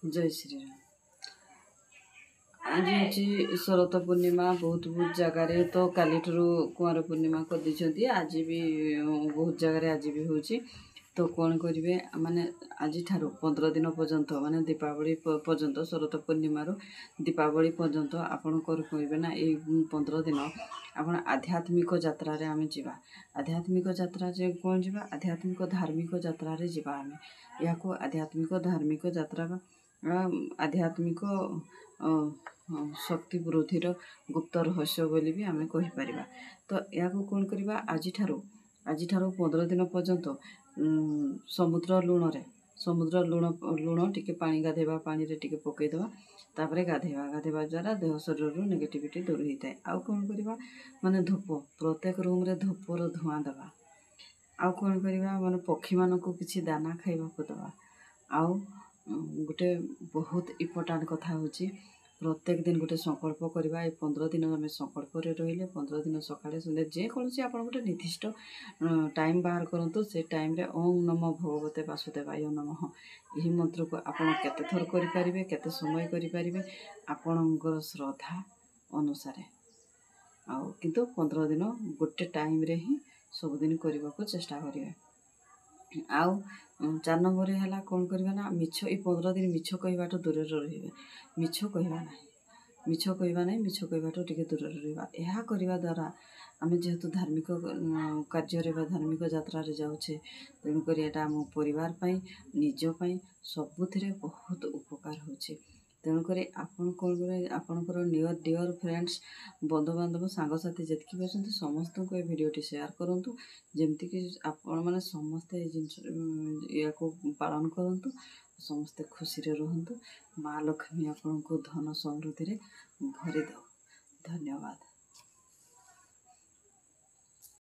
जय श्री राम। आज हूँ शरत पूर्णिमा बहुत बहुत जगार तो काली कुआर पूर्णिमा कर दी आज भी बहुत जगार आज भी हूँ तो कौन करेंगे माने आज 15 दिन पर्यंत माने दीपावली पर्यंत शरत पूर्णिमा दीपावली पर्यंत आपन करेंगे ना ये 15 दिन आपन आध्यात्मिक यात्रा रे आमे जीवा आध्यात्मिक यात्रा जे कौन जीवा आध्यात्मिक धार्मिक यात्रा रे जीवा आमे या को आध्यात्मिक धार्मिक यात्रा आध्यात्मिक शक्ति वृद्धिर गुप्त रहस्य बोली भी आमे कहि परिबा। तो या को कौन करबा आज 15 दिन पर्यंत समुद्र लुण टिके पानी गाधेबा पानी रे टिके पकेइदबा तापरे गाधेबा द्वारा देह शरीर रु नेगेटिविटी दूर होता है। आउ कौन करबा माने धूप प्रत्येक रूम रे धूपर धुआं दबा। आउ कौन करबा माने पक्षी मानको किछि दाना खाइबा को दबा। आउ गोटे बहुत इम्पोर्टाट कथा होची प्रत्येक दिन गोटे संकल्प करवा। 15 दिन आम संकल्प रहिले 15 दिन सकाळे संध्या जेकोसी आप गोटे निर्दिष्ट टाइम बाहर करूँ से टाइम रे ओम नमो भगवते वासुदेवाय नमः यही मंत्र को आपड़ केते थर करें केते समय करें आपणकर श्रद्धा अनुसार आउ किंतु 15 दिन गोटे टाइम रे ही सबुदिन करने को चेष्टा करेंगे। आउ 4 नंबर है कौन करवा ना मिछ ये 15 दिन मिछ कहवाठ दूर रही मिछ कहवा ना मिछ कहवा ना मिछ कहवाठ टिके दूर रहा। यह करने द्वारा आम जेहेतु धार्मिक कार्य धार्मिक यात्रा जाऊे तेणुक आम परिवार निजपाई सबुथिरे बहुत उपकार होची। तेणुक आपन कौन आपणकर नियर डियर फ्रेंड्स बंधुबांधव सांगसाथी जितकी भी अच्छा समस्त को ये भिडटी शेयर करूँ जमती कि आपण मैंने समस्ते या को पालन करूँ समस्ते खुशी रे रहंतु। माँ लक्ष्मी आपन को धन समृद्धि रे भरी दो। धन्यवाद।